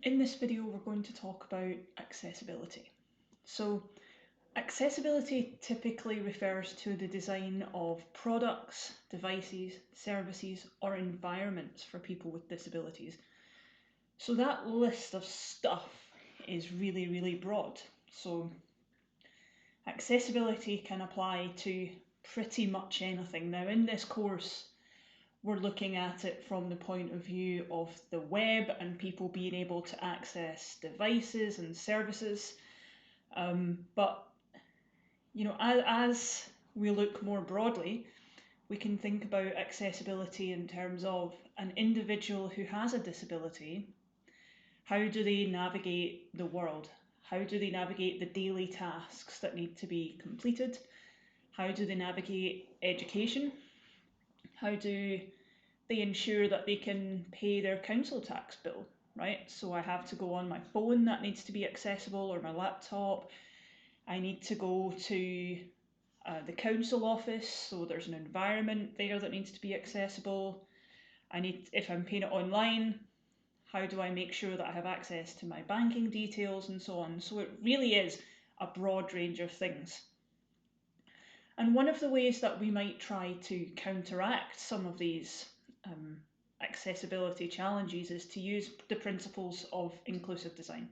In this video, we're going to talk about accessibility. So, accessibility typically refers to the design of products, devices, services, or environments for people with disabilities. So that list of stuff is really, really broad. So accessibility can apply to pretty much anything. Now, in this course, we're looking at it from the point of view of the web and people being able to access devices and services. But as we look more broadly, we can think about accessibility in terms of an individual who has a disability. How do they navigate the world? How do they navigate the daily tasks that need to be completed? How do they navigate education? How do they ensure that they can pay their council tax bill, right? So I have to go on my phone, that needs to be accessible, or my laptop. I need to go to the council office, so there's an environment there that needs to be accessible. If I'm paying it online, how do I make sure that I have access to my banking details and so on? So it really is a broad range of things. And one of the ways that we might try to counteract some of these accessibility challenges is to use the principles of inclusive design.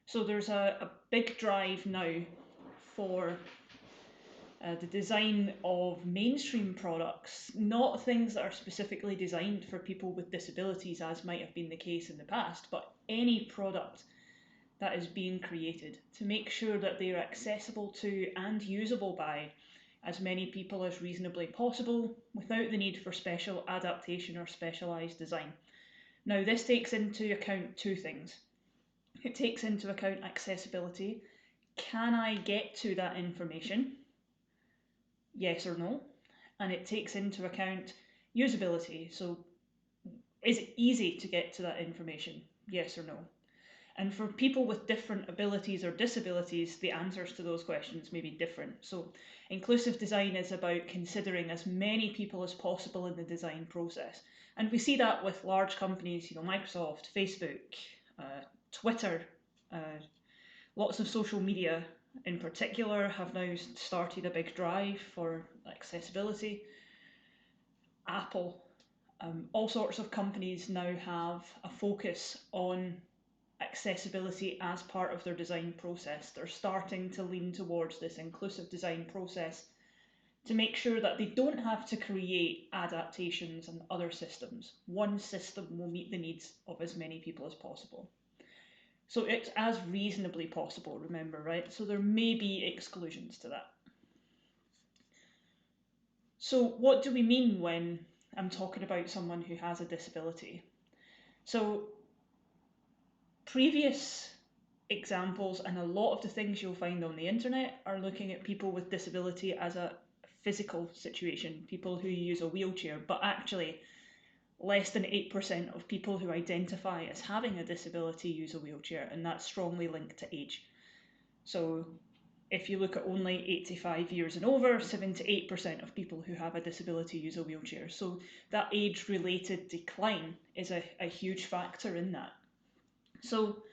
So there's a big drive now for the design of mainstream products, not things that are specifically designed for people with disabilities, as might have been the case in the past, but any product that is being created to make sure that they're accessible to and usable by as many people as reasonably possible without the need for special adaptation or specialised design. Now, this takes into account two things. It takes into account accessibility. Can I get to that information? Yes or no? And it takes into account usability. So, is it easy to get to that information? Yes or no? And for people with different abilities or disabilities, the answers to those questions may be different. So inclusive design is about considering as many people as possible in the design process. And we see that with large companies, Microsoft, Facebook, Twitter, lots of social media in particular have now started a big drive for accessibility. Apple, all sorts of companies now have a focus on accessibility as part of their design process. They're starting to lean towards this inclusive design process to make sure that they don't have to create adaptations and other systems. One system will meet the needs of as many people as possible. So it's as reasonably possible, remember, right? So there may be exclusions to that. So what do we mean when I'm talking about someone who has a disability? So previous examples and a lot of the things you'll find on the internet are looking at people with disability as a physical situation, people who use a wheelchair, but actually less than 8% of people who identify as having a disability use a wheelchair, and that's strongly linked to age. So if you look at only 85 years and over, 7 to 8% of people who have a disability use a wheelchair. So that age-related decline is a huge factor in that. So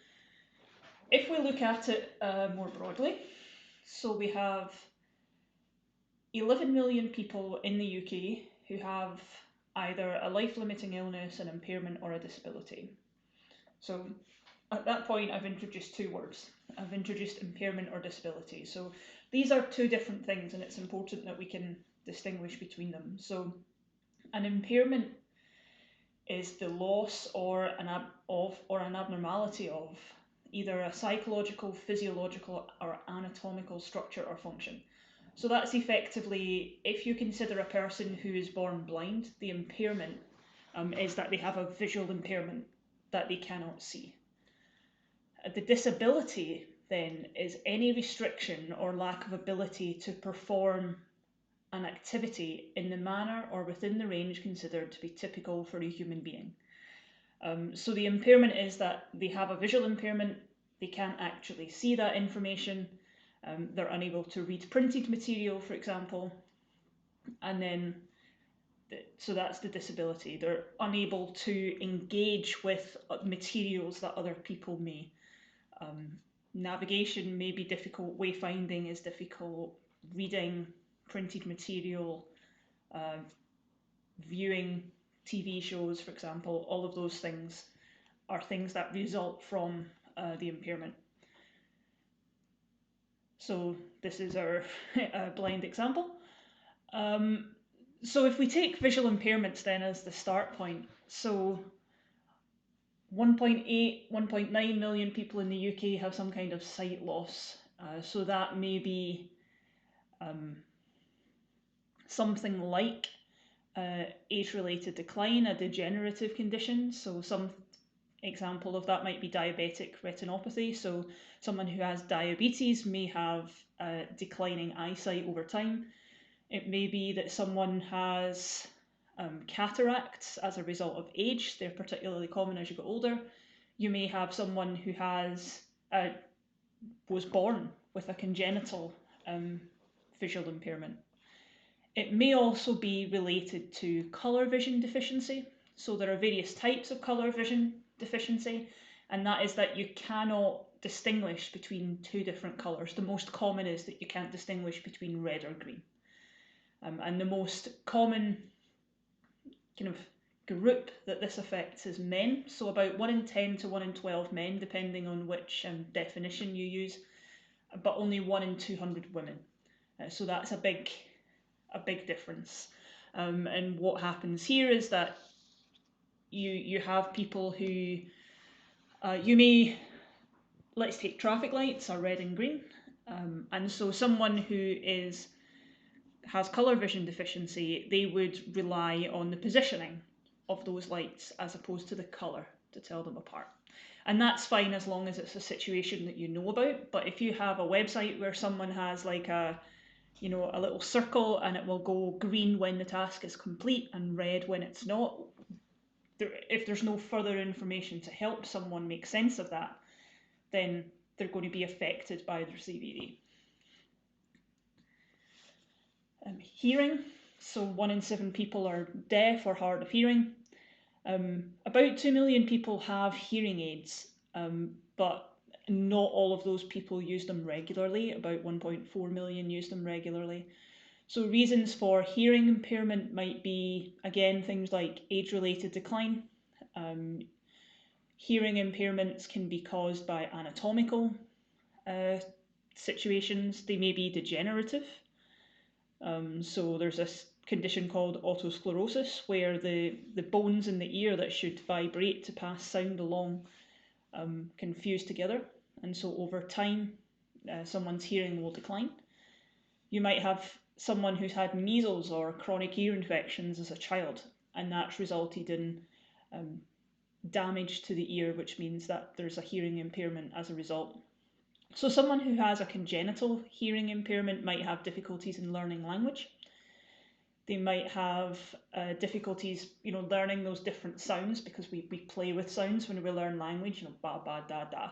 if we look at it more broadly, so we have 11 million people in the UK who have either a life-limiting illness, an impairment, or a disability. So at that point, I've introduced two words. I've introduced impairment or disability. So these are two different things, and it's important that we can distinguish between them. So an impairment is the loss or an abnormality of either a psychological, physiological, or anatomical structure or function. So that's effectively, if you consider a person who is born blind, the impairment is that they have a visual impairment that they cannot see. The disability then is any restriction or lack of ability to perform an activity in the manner or within the range considered to be typical for a human being. So the impairment is that they have a visual impairment, they can't actually see that information, they're unable to read printed material, for example, and then So that's the disability. They're unable to engage with materials that other people may. Navigation may be difficult, wayfinding is difficult, reading printed material, viewing TV shows, for example, all of those things are things that result from the impairment. So this is our blind example. So if we take visual impairments then as the start point, so 1.8, 1.9 million people in the UK have some kind of sight loss. So that may be something like age-related decline, a degenerative condition. So some example of that might be diabetic retinopathy. So someone who has diabetes may have declining eyesight over time. It may be that someone has cataracts as a result of age. They're particularly common as you get older. You may have someone who was born with a congenital visual impairment. It may also be related to colour vision deficiency. So there are various types of colour vision deficiency, and that is that you cannot distinguish between two different colours. The most common is that you can't distinguish between red or green. And the most common kind of group that this affects is men. So about 1 in 10 to 1 in 12 men, depending on which definition you use, but only 1 in 200 women. So that's a big difference. And what happens here is that you have people who you may, let's take traffic lights are red and green, and so someone who has colour vision deficiency, they would rely on the positioning of those lights as opposed to the colour to tell them apart. And that's fine as long as it's a situation that you know about. But if you have a website where someone has like a little circle and it will go green when the task is complete and red when it's not, if there's no further information to help someone make sense of that, then they're going to be affected by their CVD. Hearing, so 1 in 7 people are deaf or hard of hearing. About 2 million people have hearing aids, but not all of those people use them regularly. About 1.4 million use them regularly. So reasons for hearing impairment might be, again, things like age-related decline. Hearing impairments can be caused by anatomical situations. They may be degenerative. So there's this condition called otosclerosis where the bones in the ear that should vibrate to pass sound along can fuse together, and so over time someone's hearing will decline. You might have someone who's had measles or chronic ear infections as a child, and that's resulted in damage to the ear, which means that there's a hearing impairment as a result. So someone who has a congenital hearing impairment might have difficulties in learning language. They might have difficulties, learning those different sounds, because we play with sounds when we learn language, ba, ba, da, da.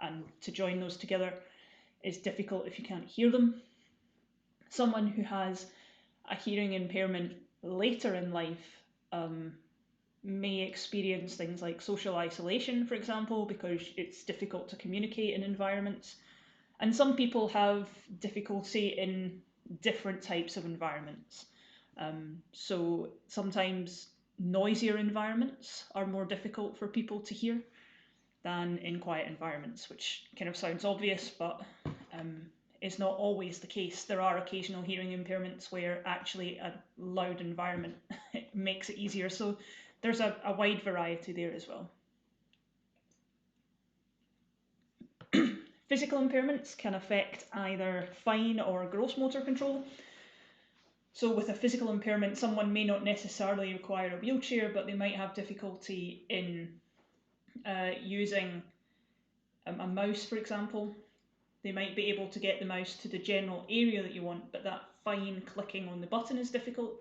And to join those together is difficult if you can't hear them. Someone who has a hearing impairment later in life may experience things like social isolation, for example, because it's difficult to communicate in environments. And some people have difficulty in different types of environments. So sometimes noisier environments are more difficult for people to hear than in quiet environments, which kind of sounds obvious, but is not always the case. There are occasional hearing impairments where actually a loud environment makes it easier. So there's a wide variety there as well. Physical impairments can affect either fine or gross motor control. So with a physical impairment, someone may not necessarily require a wheelchair, but they might have difficulty in using a mouse, for example. They might be able to get the mouse to the general area that you want, but that fine clicking on the button is difficult.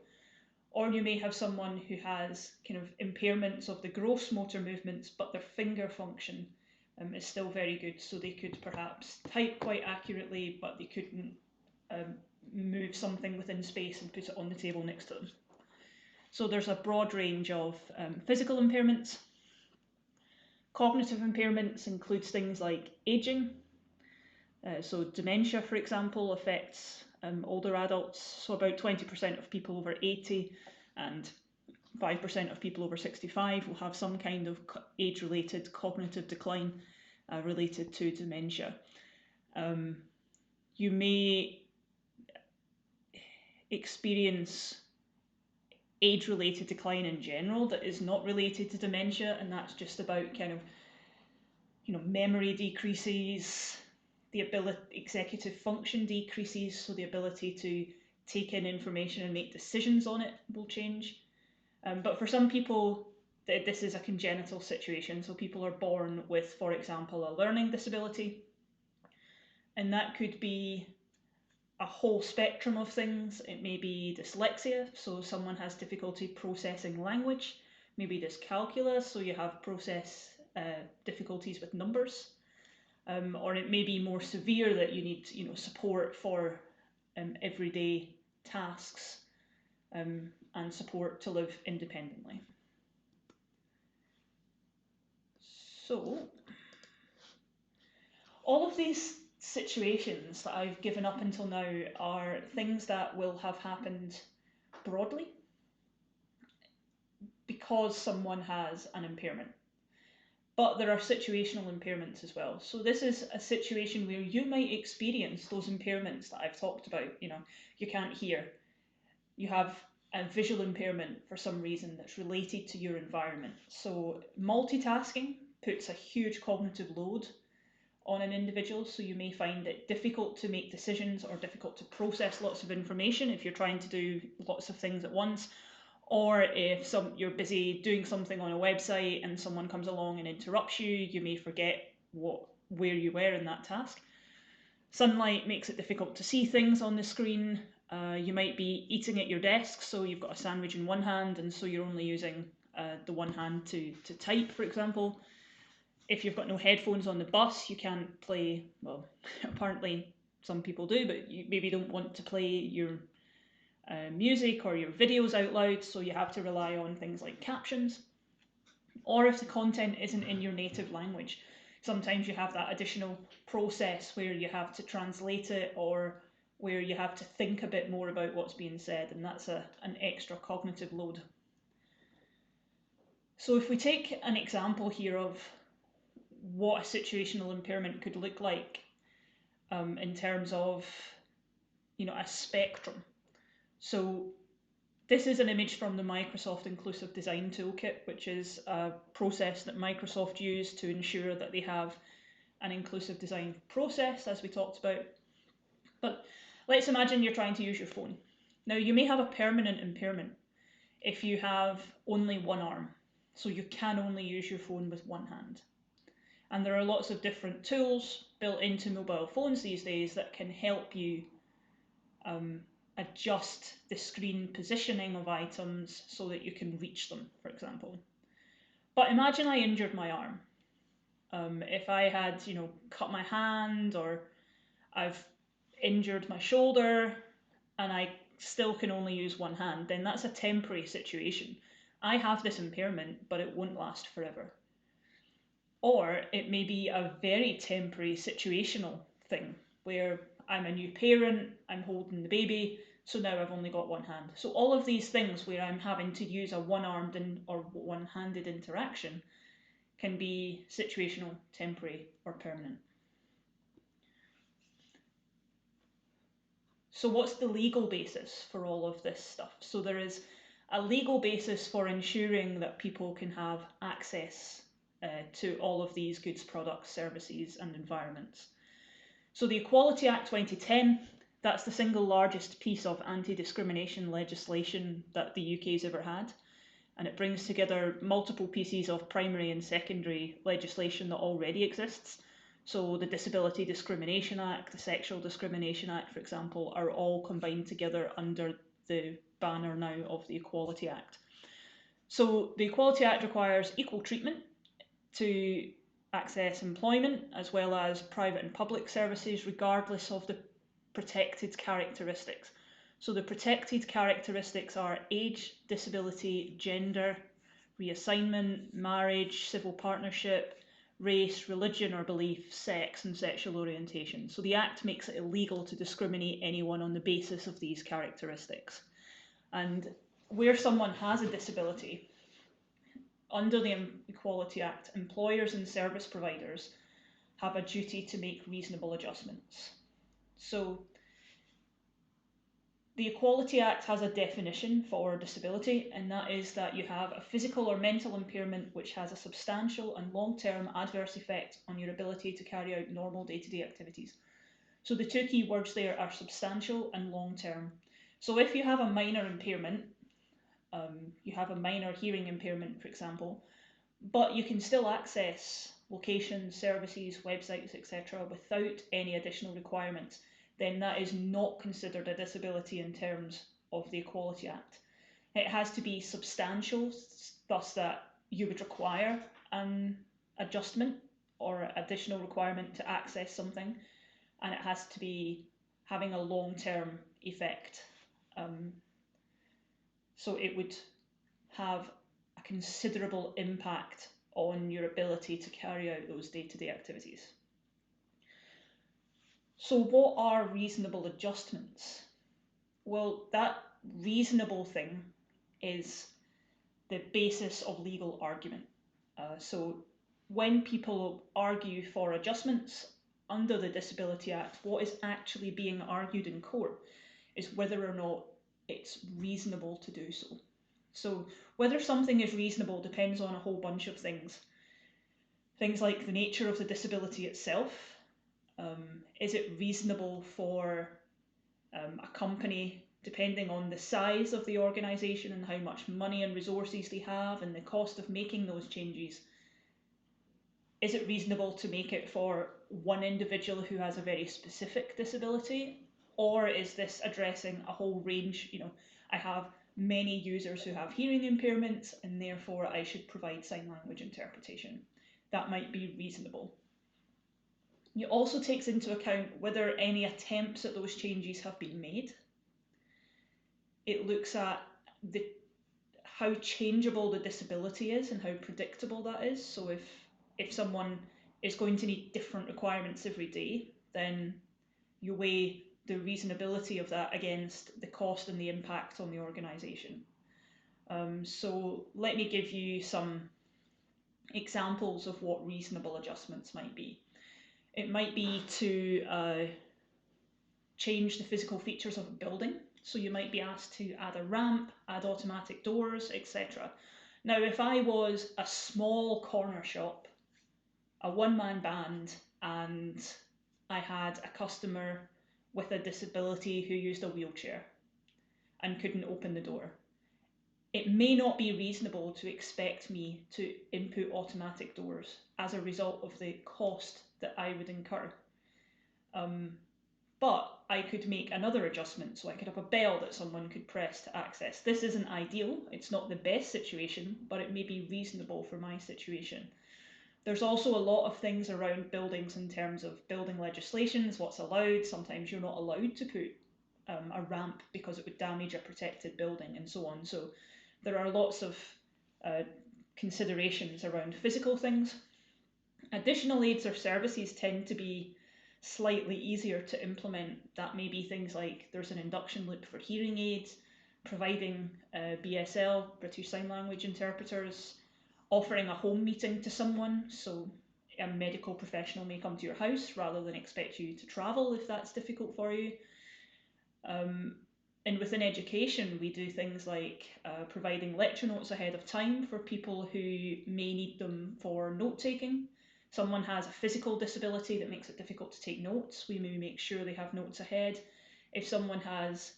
Or you may have someone who has kind of impairments of the gross motor movements, but their finger function is still very good. So they could perhaps type quite accurately, but they couldn't move something within space and put it on the table next to them. So there's a broad range of physical impairments. Cognitive impairments includes things like aging. So dementia, for example, affects older adults. So about 20% of people over 80 and 5% of people over 65 will have some kind of age-related cognitive decline related to dementia. You may experience age-related decline in general that is not related to dementia, and that's just about kind of, memory decreases, the ability, executive function decreases, so the ability to take in information and make decisions on it will change. But for some people, this is a congenital situation, so people are born with, for example, a learning disability, and that could be a whole spectrum of things. It may be dyslexia, so someone has difficulty processing language, maybe dyscalculia, so you have process difficulties with numbers, or it may be more severe that you need support for everyday tasks and support to live independently. So all of these situations that I've given up until now are things that will have happened broadly because someone has an impairment. But there are situational impairments as well. So this is a situation where you might experience those impairments that I've talked about. You can't hear. You have a visual impairment for some reason that's related to your environment. So multitasking puts a huge cognitive load on an individual, so you may find it difficult to make decisions or difficult to process lots of information if you're trying to do lots of things at once, or if you're busy doing something on a website and someone comes along and interrupts you, you may forget where you were in that task. Sunlight makes it difficult to see things on the screen. You might be eating at your desk, so you've got a sandwich in one hand, and so you're only using the one hand to type, for example. If you've got no headphones on the bus, you can't play, well, apparently some people do, but you maybe don't want to play your music or your videos out loud, so you have to rely on things like captions. Or if the content isn't in your native language, sometimes you have that additional process where you have to translate it or where you have to think a bit more about what's being said, and that's an extra cognitive load. So if we take an example here of what a situational impairment could look like in terms of a spectrum. So this is an image from the Microsoft Inclusive Design Toolkit, which is a process that Microsoft used to ensure that they have an inclusive design process, as we talked about. But let's imagine you're trying to use your phone. Now, you may have a permanent impairment if you have only one arm, so you can only use your phone with one hand. And there are lots of different tools built into mobile phones these days that can help you adjust the screen positioning of items so that you can reach them, for example. But imagine I injured my arm. If I had, cut my hand, or I've injured my shoulder and I still can only use one hand, then that's a temporary situation. I have this impairment, but it won't last forever. Or it may be a very temporary situational thing where I'm a new parent, I'm holding the baby, so now I've only got one hand. So all of these things where I'm having to use a one-armed or one-handed interaction can be situational, temporary, or permanent. So what's the legal basis for all of this stuff? So there is a legal basis for ensuring that people can have access to all of these goods, products, services, and environments. So the Equality Act 2010, that's the single largest piece of anti-discrimination legislation that the UK's ever had. And it brings together multiple pieces of primary and secondary legislation that already exists. So the Disability Discrimination Act, the Sexual Discrimination Act, for example, are all combined together under the banner now of the Equality Act. So the Equality Act requires equal treatment to access employment as well as private and public services regardless of the protected characteristics. So the protected characteristics are age, disability, gender, reassignment, marriage, civil partnership, race, religion or belief, sex and sexual orientation. So the Act makes it illegal to discriminate anyone on the basis of these characteristics. And where someone has a disability, under the Equality Act, employers and service providers have a duty to make reasonable adjustments. So the Equality Act has a definition for disability, and that is that you have a physical or mental impairment which has a substantial and long-term adverse effect on your ability to carry out normal day-to-day activities. So the two key words there are substantial and long-term. So if you have a minor impairment, you have a minor hearing impairment, for example, but you can still access locations, services, websites, etc. without any additional requirements, then that is not considered a disability in terms of the Equality Act. It has to be substantial, thus that you would require an adjustment or additional requirement to access something, and it has to be having a long-term effect. So it would have a considerable impact on your ability to carry out those day-to-day activities. So what are reasonable adjustments? Well, that reasonable thing is the basis of legal argument. So when people argue for adjustments under the Disability Act, what is actually being argued in court is whether or not it's reasonable to do so. So whether something is reasonable depends on a whole bunch of things. Things like the nature of the disability itself. Is it reasonable for a company, depending on the size of the organisation and how much money and resources they have and the cost of making those changes? Is it reasonable to make it for one individual who has a very specific disability? Or is this addressing a whole range? I have many users who have hearing impairments and therefore I should provide sign language interpretation. That might be reasonable. It also takes into account whether any attempts at those changes have been made. It looks at how changeable the disability is and how predictable that is. So if someone is going to need different requirements every day, then you weigh the reasonability of that against the cost and the impact on the organisation. So let me give you some examples of what reasonable adjustments might be. It might be to change the physical features of a building. So you might be asked to add a ramp, add automatic doors, etc. Now, if I was a small corner shop, a one-man band, and I had a customer with a disability who used a wheelchair and couldn't open the door, it may not be reasonable to expect me to input automatic doors as a result of the cost that I would incur. But I could make another adjustment, so I could have a bell that someone could press to access. This isn't ideal, it's not the best situation, but it may be reasonable for my situation. There's also a lot of things around buildings in terms of building legislations, what's allowed. Sometimes you're not allowed to put a ramp because it would damage a protected building and so on. So there are lots of considerations around physical things. Additional aids or services tend to be slightly easier to implement. That may be things like there's an induction loop for hearing aids, providing BSL, British Sign Language interpreters, offering a home meeting to someone, so a medical professional may come to your house rather than expect you to travel if that's difficult for you. And within education, we do things like providing lecture notes ahead of time for people who may need them for note-taking. Someone has a physical disability that makes it difficult to take notes, we may make sure they have notes ahead. If someone has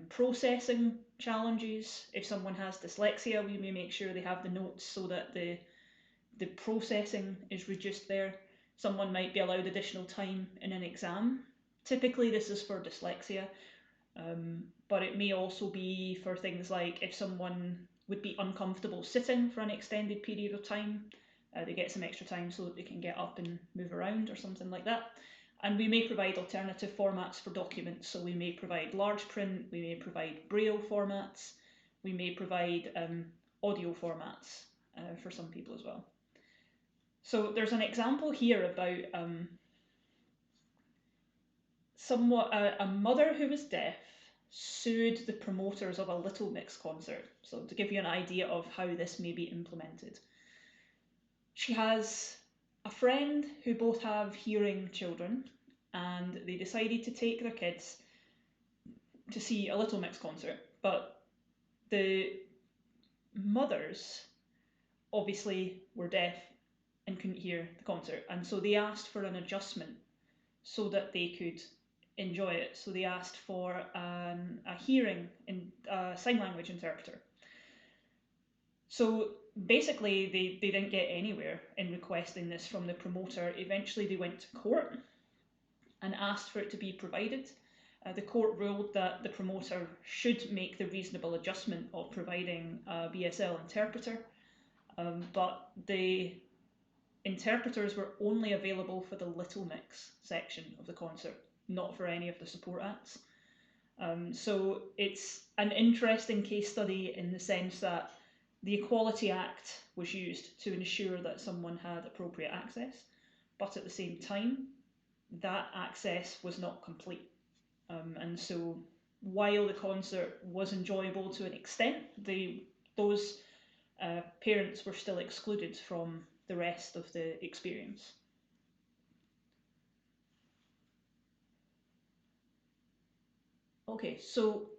processing challenges, if someone has dyslexia, we may make sure they have the notes so that the processing is reduced there. Someone might be allowed additional time in an exam. Typically this is for dyslexia, but it may also be for things like if someone would be uncomfortable sitting for an extended period of time, they get some extra time so that they can get up and move around or something like that. And we may provide alternative formats for documents. So we may provide large print, we may provide Braille formats, we may provide audio formats for some people as well. So there's an example here about a mother who was deaf sued the promoters of a Little Mix concert. So to give you an idea of how this may be implemented. She has a friend who both have hearing children, and they decided to take their kids to see a Little Mix concert, but the mothers obviously were deaf and couldn't hear the concert, and so they asked for an adjustment so that they could enjoy it. So they asked for a hearing and sign language interpreter. So basically they didn't get anywhere in requesting this from the promoter. Eventually they went to court and asked for it to be provided. The court ruled that the promoter should make the reasonable adjustment of providing a BSL interpreter, but the interpreters were only available for the Little Mix section of the concert, not for any of the support acts. So it's an interesting case study in the sense that the Equality Act was used to ensure that someone had appropriate access, but at the same time, that access was not complete. And so while the concert was enjoyable to an extent, those parents were still excluded from the rest of the experience. Okay, so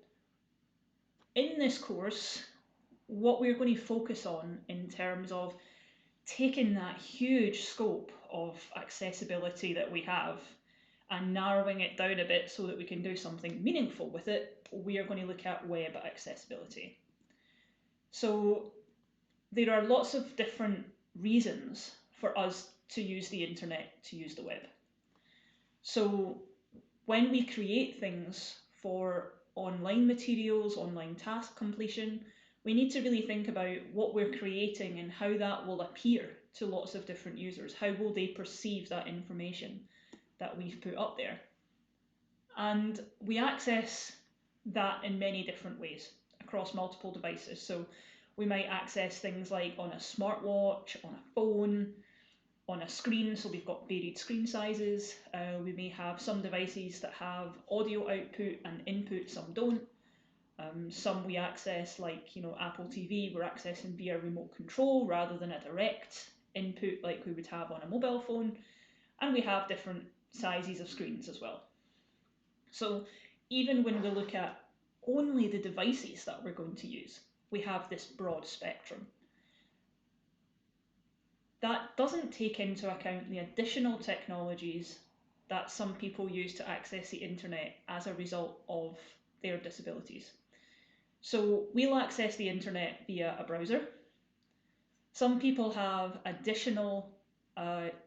in this course, what we're going to focus on in terms of taking that huge scope of accessibility that we have and narrowing it down a bit so that we can do something meaningful with it, we are going to look at web accessibility. So there are lots of different reasons for us to use the internet, to use the web. So when we create things for online materials, online task completion, we need to really think about what we're creating and how that will appear to lots of different users. How will they perceive that information that we've put up there? And we access that in many different ways across multiple devices. So we might access things like on a smartwatch, on a phone, on a screen, so we've got varied screen sizes. We may have some devices that have audio output and input, some don't. Some we access, like Apple TV, we're accessing via remote control rather than a direct input like we would have on a mobile phone. And we have different sizes of screens as well. So even when we look at only the devices that we're going to use, we have this broad spectrum. That doesn't take into account the additional technologies that some people use to access the internet as a result of their disabilities. So we'll access the internet via a browser. Some people have additional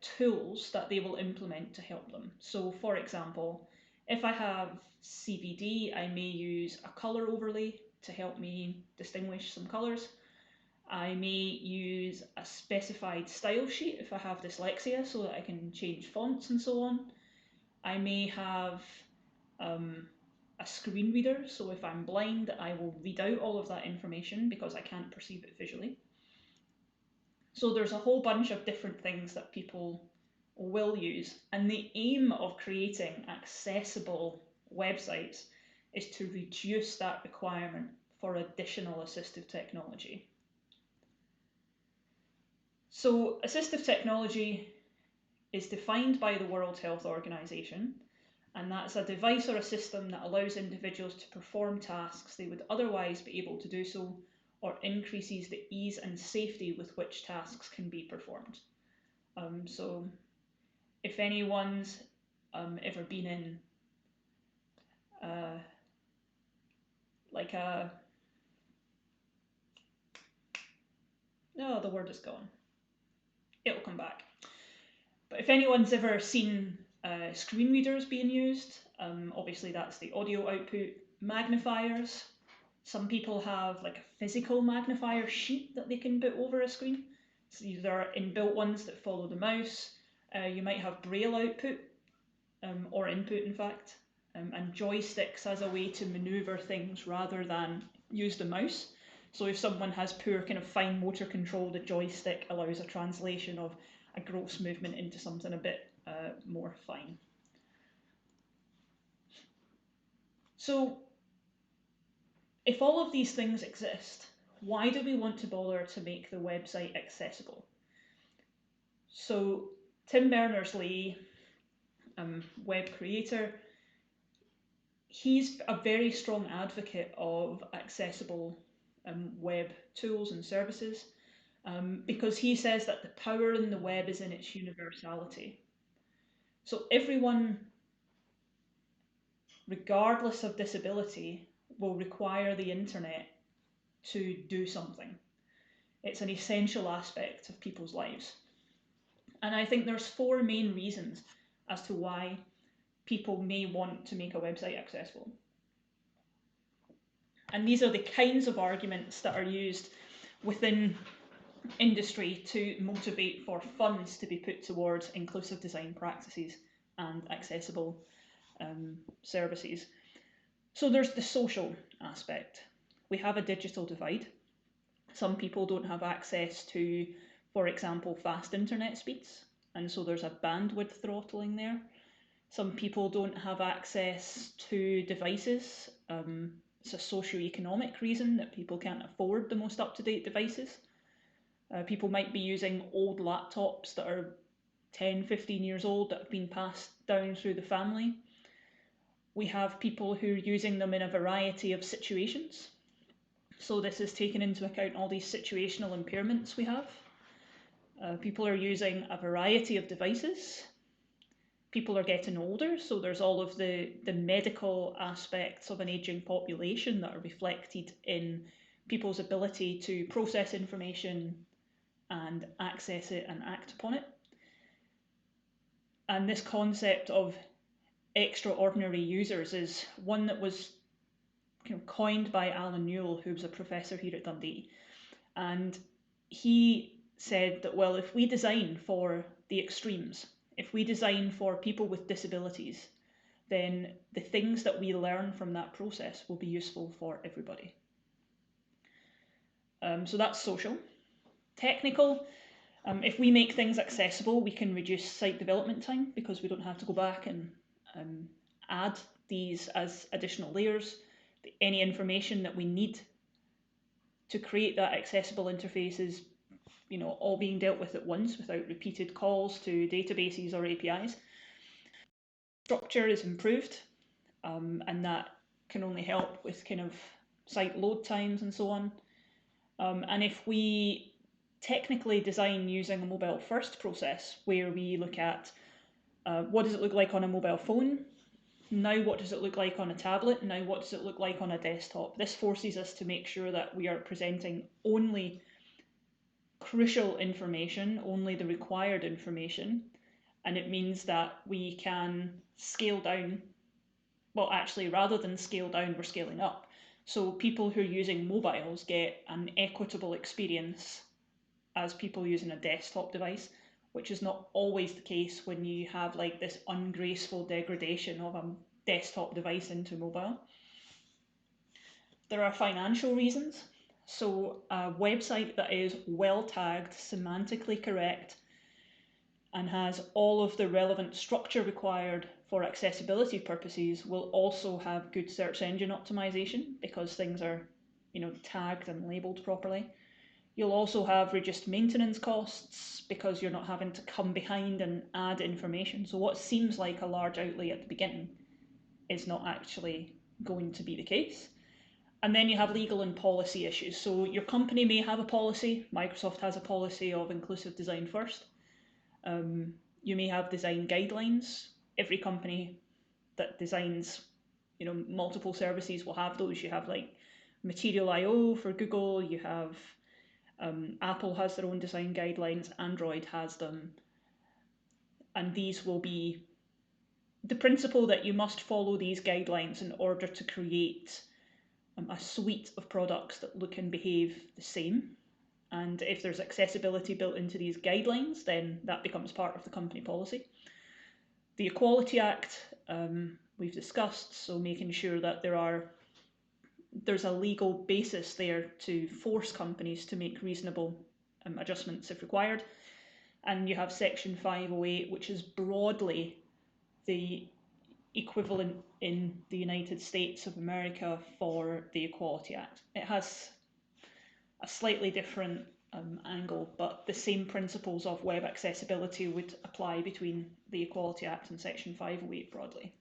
tools that they will implement to help them. So for example, if I have CVD, I may use a colour overlay to help me distinguish some colours. I may use a specified style sheet if I have dyslexia so that I can change fonts and so on. I may have a screen reader, so if I'm blind, I will read out all of that information because I can't perceive it visually. So there's a whole bunch of different things that people will use, and the aim of creating accessible websites is to reduce that requirement for additional assistive technology. So assistive technology is defined by the World Health Organization, and that's a device or a system that allows individuals to perform tasks they would otherwise be able to do so, or increases the ease and safety with which tasks can be performed. So if anyone's ever been in like a, no, the word is gone. It'll come back. But if anyone's ever seen screen readers being used, obviously that's the audio output. Magnifiers. Some people have like a physical magnifier sheet that they can put over a screen. So there are inbuilt ones that follow the mouse. You might have braille output. or input in fact, and joysticks as a way to maneuver things rather than use the mouse. So if someone has poor kind of fine motor control, the joystick allows a translation of a gross movement into something a bit more fine. So if all of these things exist, why do we want to bother to make the website accessible? So Tim Berners-Lee, web creator, he's a very strong advocate of accessible web tools and services because he says that the power in the web is in its universality. So everyone, regardless of disability, will require the internet to do something. It's an essential aspect of people's lives. And I think there's 4 main reasons as to why people may want to make a website accessible. And these are the kinds of arguments that are used within industry to motivate for funds to be put towards inclusive design practices and accessible services. So there's the social aspect. We have a digital divide. Some people don't have access to, for example, fast internet speeds, and so there's a bandwidth throttling there. Some people don't have access to devices. It's a socio-economic reason that people can't afford the most up-to-date devices. People might be using old laptops that are 10, 15 years old that have been passed down through the family. We have people who are using them in a variety of situations. So this is taken into account all these situational impairments we have. People are using a variety of devices. People are getting older, so there's all of the medical aspects of an ageing population that are reflected in people's ability to process information and access it and act upon it. And this concept of extraordinary users is one that was kind of coined by Alan Newell, who was a professor here at Dundee. And he said that, well, if we design for the extremes, if we design for people with disabilities, then the things that we learn from that process will be useful for everybody. So that's social. Technical, if we make things accessible, we can reduce site development time because we don't have to go back and add these as additional layers. Any information that we need to create that accessible interface is, all being dealt with at once without repeated calls to databases or APIs. Structure is improved, and that can only help with kind of site load times and so on. And if we technically design using a mobile first process, where we look at what does it look like on a mobile phone, now what does it look like on a tablet, now what does it look like on a desktop. This forces us to make sure that we are presenting only crucial information, only the required information, and it means that we can scale down. Well, actually, rather than scale down, we're scaling up. So people who are using mobiles get an equitable experience as people using a desktop device, which is not always the case when you have like this ungraceful degradation of a desktop device into mobile. There are financial reasons. So a website that is well tagged, semantically correct, and has all of the relevant structure required for accessibility purposes will also have good search engine optimization because things are, tagged and labeled properly. You'll also have reduced maintenance costs because you're not having to come behind and add information. So what seems like a large outlay at the beginning is not actually going to be the case. And then you have legal and policy issues. So your company may have a policy. Microsoft has a policy of inclusive design first. You may have design guidelines. Every company that designs, multiple services will have those. You have like Material.io for Google. You have Apple has their own design guidelines. Android has them. And these will be the principle that you must follow these guidelines in order to create a suite of products that look and behave the same. And if there's accessibility built into these guidelines, then that becomes part of the company policy. The Equality Act, we've discussed, so making sure that there's a legal basis there to force companies to make reasonable adjustments if required. And you have Section 508, which is broadly the equivalent in the United States of America for the Equality Act. It has a slightly different angle, but the same principles of web accessibility would apply between the Equality Act and Section 508 broadly.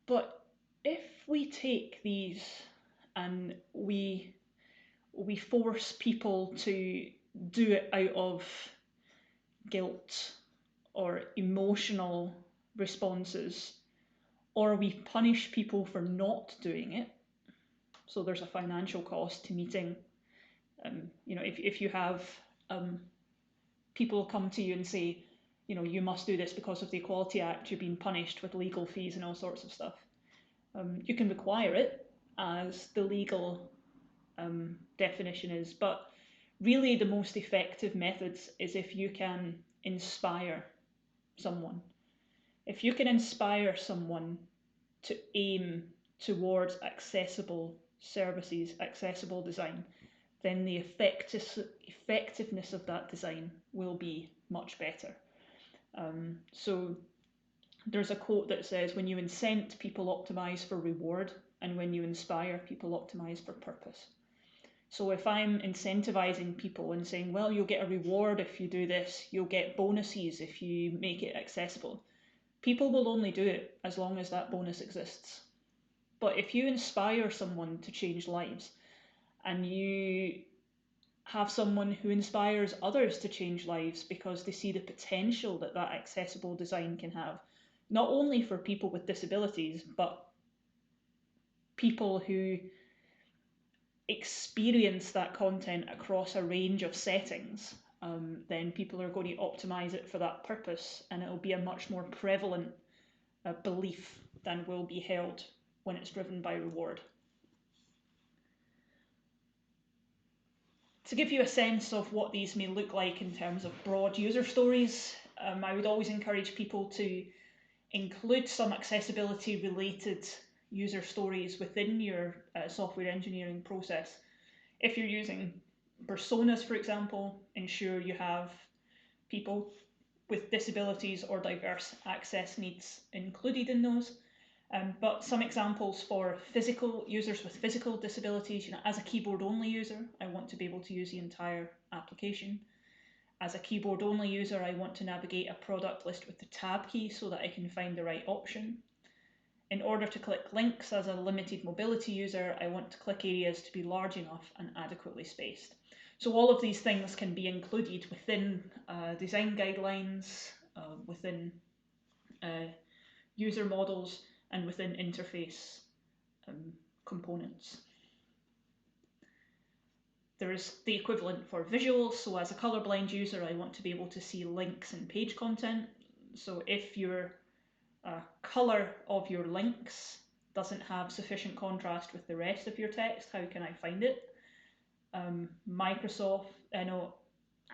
But if we take these and we force people to do it out of guilt or emotional responses, or we punish people for not doing it, so there's a financial cost to meeting. If you have people come to you and say, you must do this because of the Equality Act, you're being punished with legal fees and all sorts of stuff. You can require it, as the legal definition is, but really the most effective methods is if you can inspire someone. If you can inspire someone to aim towards accessible services, accessible design, then the effectiveness of that design will be much better. So there's a quote that says, when you incent, people optimize for reward, and when you inspire, people optimize for purpose. So if I'm incentivizing people and saying, well, you'll get a reward if you do this, you'll get bonuses if you make it accessible, people will only do it as long as that bonus exists. But if you inspire someone to change lives, and you have someone who inspires others to change lives because they see the potential that that accessible design can have, not only for people with disabilities, but people who experience that content across a range of settings, then people are going to optimize it for that purpose, and it'll be a much more prevalent belief than will be held when it's driven by reward. To give you a sense of what these may look like in terms of broad user stories, I would always encourage people to include some accessibility related user stories within your software engineering process. If you're using personas, for example, ensure you have people with disabilities or diverse access needs included in those. But some examples for physical users with physical disabilities, as a keyboard-only user, I want to be able to use the entire application. As a keyboard-only user, I want to navigate a product list with the tab key so that I can find the right option. In order to click links as a limited mobility user, I want to click areas to be large enough and adequately spaced. So all of these things can be included within design guidelines, within user models, and within interface components. There is the equivalent for visuals. So as a colorblind user, I want to be able to see links and page content. So if your color of your links doesn't have sufficient contrast with the rest of your text, how can I find it?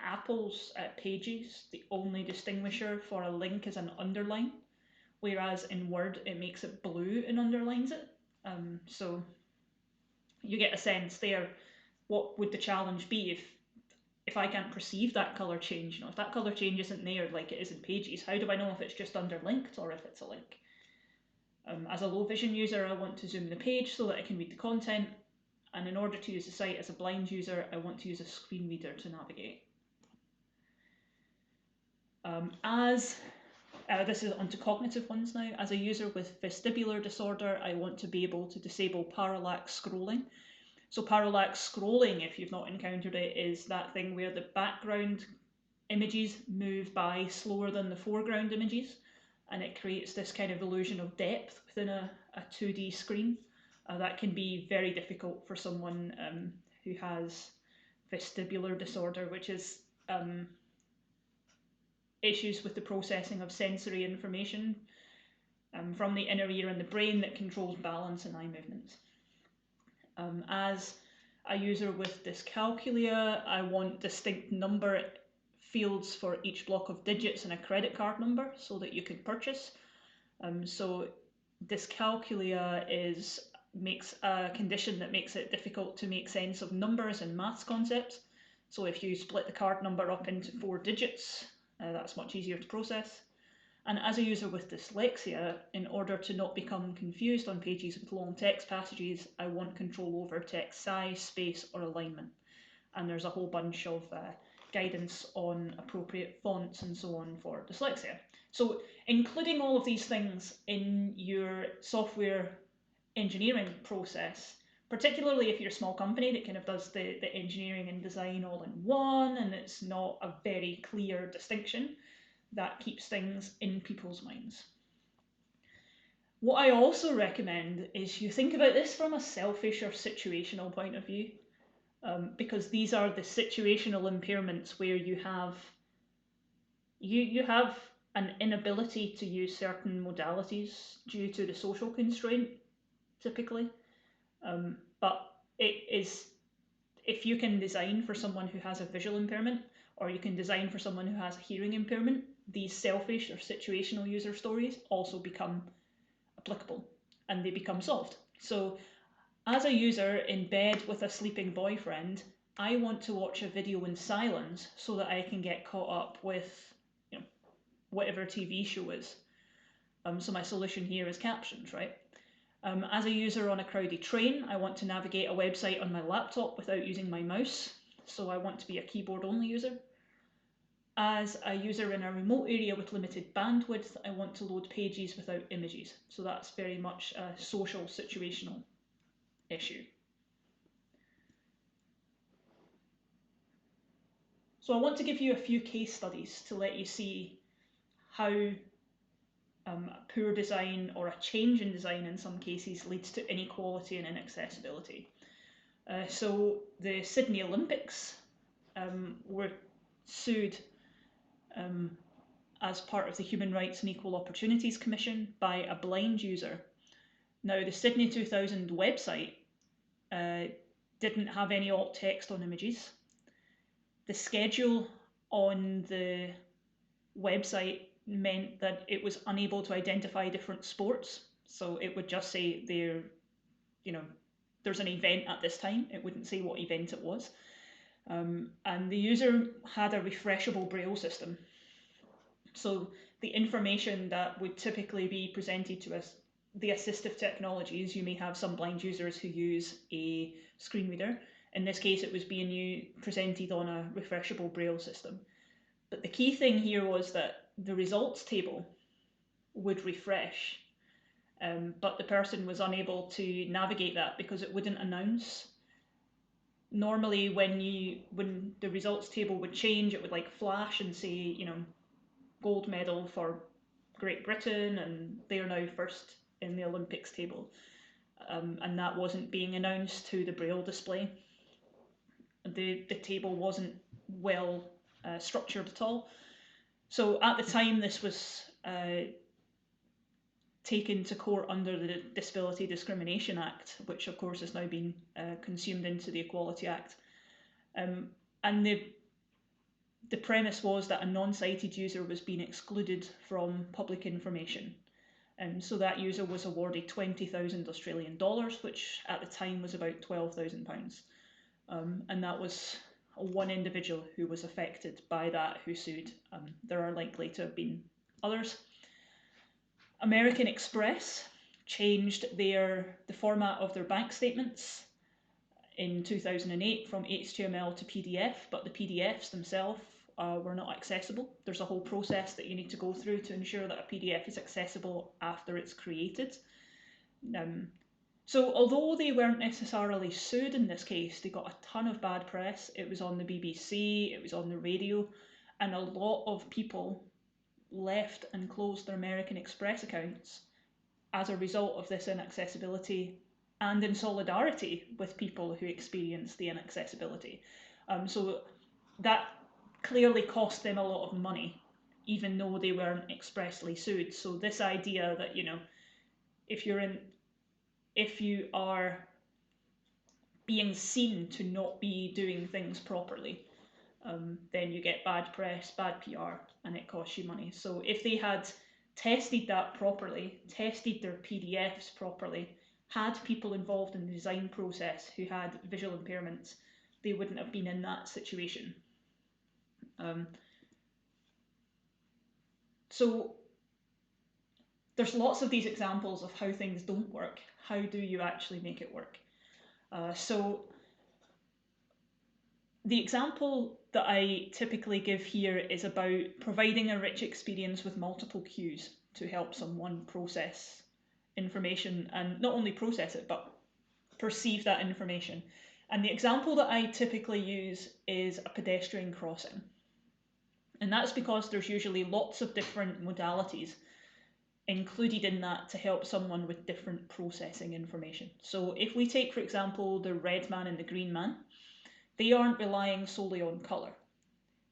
Apple's Pages, the only distinguisher for a link is an underline, whereas in Word it makes it blue and underlines it. So you get a sense there. What would the challenge be if I can't perceive that color change? If that color change isn't there like it is in Pages, how do I know if it's just underlinked or if it's a link? As a low vision user, I want to zoom the page so that I can read the content, and in order to use the site as a blind user, I want to use a screen reader to navigate. This is onto cognitive ones now. As a user with vestibular disorder, I want to be able to disable parallax scrolling. So parallax scrolling, if you've not encountered it, is that thing where the background images move by slower than the foreground images, and it creates this kind of illusion of depth within a 2D screen. That can be very difficult for someone who has vestibular disorder, which is issues with the processing of sensory information from the inner ear and the brain that controls balance and eye movements. As a user with dyscalculia, I want distinct number fields for each block of digits and a credit card number so that you could purchase. So dyscalculia makes a condition that makes it difficult to make sense of numbers and maths concepts. So if you split the card number up into 4 digits, that's much easier to process. And as a user with dyslexia, in order to not become confused on pages with long text passages, I want control over text size, space, or alignment. And there's a whole bunch of guidance on appropriate fonts and so on for dyslexia. So including all of these things in your software engineering process, particularly if you're a small company that kind of does the engineering and design all in one, and it's not a very clear distinction, that keeps things in people's minds. What I also recommend is you think about this from a selfish or situational point of view, because these are the situational impairments where you have an inability to use certain modalities due to the social constraint, typically. But it is, if you can design for someone who has a visual impairment, or you can design for someone who has a hearing impairment, these selfish or situational user stories also become applicable and they become solved. So as a user in bed with a sleeping boyfriend, I want to watch a video in silence so that I can get caught up with, you know, whatever TV show is. So my solution here is captions, right? As a user on a crowded train, I want to navigate a website on my laptop without using my mouse, so I want to be a keyboard-only user. As a user in a remote area with limited bandwidth, I want to load pages without images. So that's very much a social situational issue. So I want to give you a few case studies to let you see how poor design or a change in design in some cases leads to inequality and inaccessibility. So the Sydney Olympics were sued as part of the Human Rights and Equal Opportunities Commission by a blind user. Now, the Sydney 2000 website didn't have any alt text on images. The schedule on the website meant that it was unable to identify different sports. So it would just say there's an event at this time. It wouldn't say what event it was. And the user had a refreshable braille system. So the information that would typically be presented to us, the assistive technologies, you may have some blind users who use a screen reader. In this case, it was being presented on a refreshable braille system. But the key thing here was that the results table would refresh, but the person was unable to navigate that because it wouldn't announce. Normally, when the results table would change, it would like flash and say, gold medal for Great Britain, and they are now first in the Olympics table. And that wasn't being announced to the braille display. The table wasn't well structured at all. So at the time, this was taken to court under the Disability Discrimination Act, which of course has now been consumed into the Equality Act. And the premise was that a non-sighted user was being excluded from public information. So that user was awarded 20,000 Australian dollars, which at the time was about £12,000. And that was one individual who was affected by that who sued. There are likely to have been others. American Express changed the format of their bank statements in 2008 from HTML to PDF, but the PDFs themselves were not accessible. There's a whole process that you need to go through to ensure that a PDF is accessible after it's created. So although they weren't necessarily sued in this case, they got a ton of bad press. It was on the BBC, it was on the radio, and a lot of people left and closed their American Express accounts as a result of this inaccessibility and in solidarity with people who experience the inaccessibility. So that clearly cost them a lot of money, even though they weren't expressly sued. So this idea that, if you are being seen to not be doing things properly, then you get bad press, bad PR, and it costs you money. So if they had tested that properly, tested their PDFs properly, had people involved in the design process who had visual impairments, they wouldn't have been in that situation. So there's lots of these examples of how things don't work. How do you actually make it work? So the example that I typically give here is about providing a rich experience with multiple cues to help someone process information, and not only process it, but perceive that information. And the example that I typically use is a pedestrian crossing. And that's because there's usually lots of different modalities included in that to help someone with different processing information. So if we take, for example, the red man and the green man, they aren't relying solely on colour.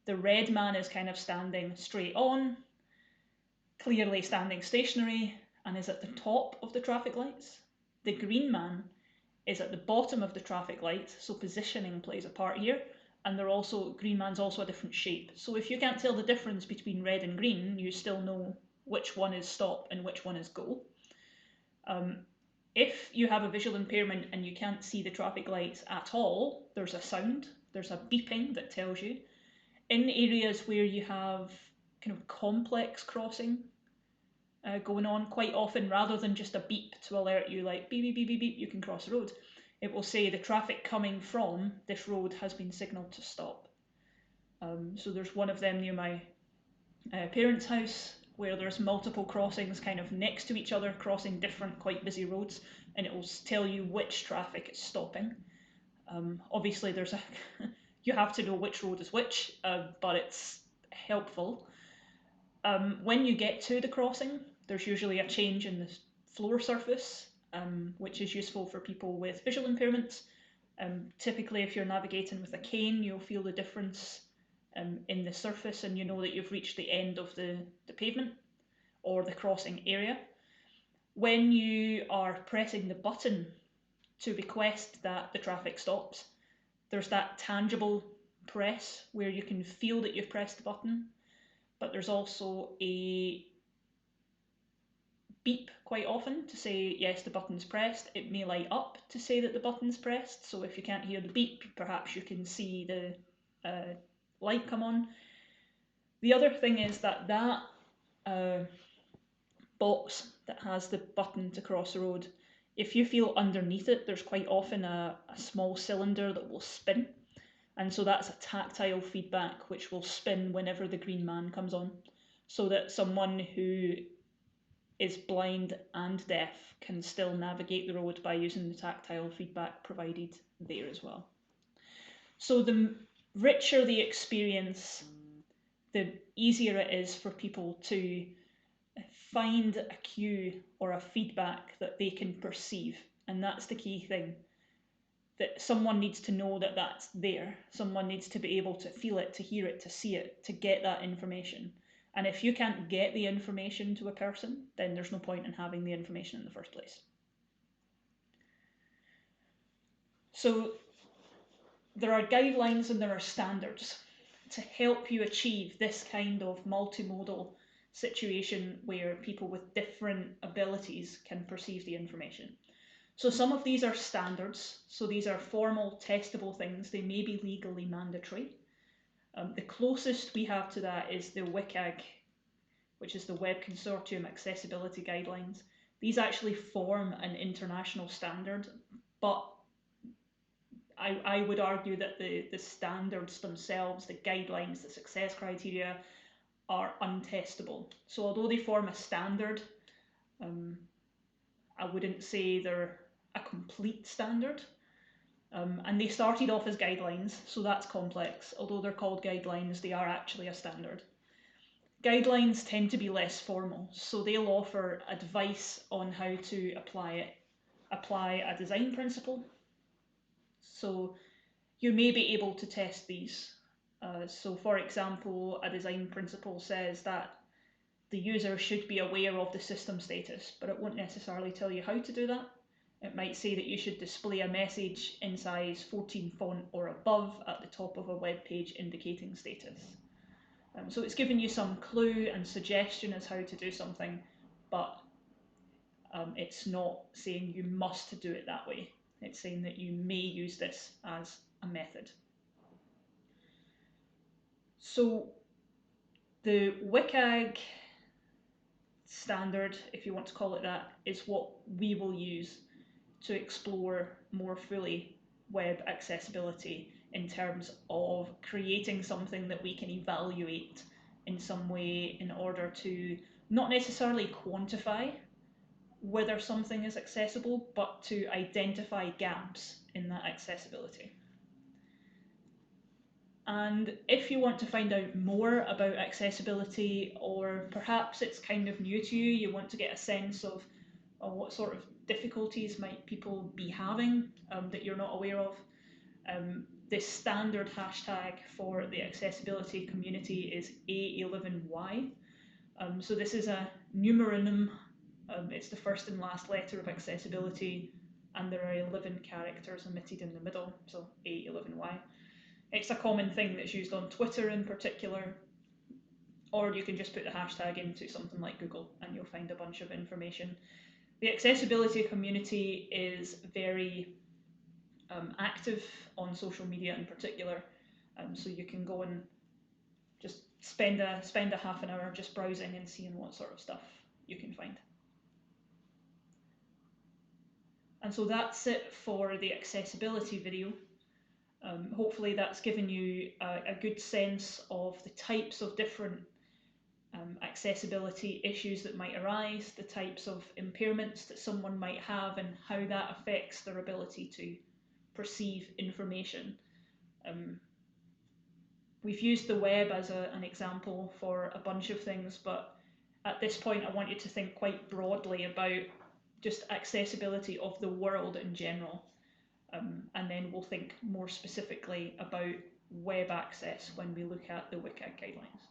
The red man is kind of standing straight on, clearly standing stationary, and is at the top of the traffic lights. The green man is at the bottom of the traffic lights, so positioning plays a part here, and green man's also a different shape. So if you can't tell the difference between red and green, you still know which one is stop and which one is go. If you have a visual impairment and you can't see the traffic lights at all, there's a sound, there's a beeping that tells you. In areas where you have kind of complex crossing going on, quite often, rather than just a beep to alert you like beep, beep, beep, beep, beep, you can cross the road, it will say the traffic coming from this road has been signalled to stop. So there's one of them near my parents' house where there's multiple crossings kind of next to each other, crossing different quite busy roads, and it will tell you which traffic is stopping. Obviously there's a you have to know which road is which, but it's helpful. When you get to the crossing, there's usually a change in the floor surface, which is useful for people with visual impairments. Typically if you're navigating with a cane, you'll feel the difference in the surface, and you know that you've reached the end of the pavement or the crossing area. When you are pressing the button to request that the traffic stops, there's that tangible press where you can feel that you've pressed the button, but there's also a beep quite often to say yes, the button's pressed. It may light up to say that the button's pressed, so if you can't hear the beep, perhaps you can see the light come on. The other thing is that box that has the button to cross the road, if you feel underneath it, there's quite often a small cylinder that will spin, and so that's a tactile feedback which will spin whenever the green man comes on, so that someone who is blind and deaf can still navigate the road by using the tactile feedback provided there as well. So the richer the experience, the easier it is for people to find a cue or a feedback that they can perceive. And that's the key thing, that someone needs to know that that's there. Someone needs to be able to feel it, to hear it, to see it, to get that information. And if you can't get the information to a person, then there's no point in having the information in the first place. So there are guidelines and there are standards to help you achieve this kind of multimodal situation where people with different abilities can perceive the information. So some of these are standards, so these are formal testable things, they may be legally mandatory. The closest we have to that is the WCAG, which is the Web Consortium Accessibility Guidelines. These actually form an international standard, but I would argue that the standards themselves, the guidelines, the success criteria, are untestable. So although they form a standard, I wouldn't say they're a complete standard. And they started off as guidelines, so that's complex. Although they're called guidelines, they are actually a standard. Guidelines tend to be less formal, so they'll offer advice on how to apply a design principle. So you may be able to test these. So for example, a design principle says that the user should be aware of the system status, but it won't necessarily tell you how to do that. It might say that you should display a message in size 14 font or above at the top of a web page indicating status. So it's giving you some clue and suggestion as how to do something, but it's not saying you must do it that way. It's saying that you may use this as a method. So the WCAG standard, if you want to call it that, is what we will use to explore more fully web accessibility in terms of creating something that we can evaluate in some way in order to not necessarily quantify whether something is accessible, but to identify gaps in that accessibility. And if you want to find out more about accessibility, or perhaps it's kind of new to you, you want to get a sense of what sort of difficulties might people be having that you're not aware of, the standard hashtag for the accessibility community is A11Y. So this is a numeronym. It's the first and last letter of accessibility, and there are 11 characters omitted in the middle, so A11Y. It's a common thing that's used on Twitter in particular, or you can just put the hashtag into something like Google and you'll find a bunch of information. The accessibility community is very active on social media in particular, so you can go and just spend a half an hour just browsing and seeing what sort of stuff you can find. And so that's it for the accessibility video. Hopefully that's given you a good sense of the types of different accessibility issues that might arise, the types of impairments that someone might have, and how that affects their ability to perceive information. We've used the web as an example for a bunch of things, but at this point I want you to think quite broadly about just accessibility of the world in general. And then we'll think more specifically about web access when we look at the WCAG guidelines.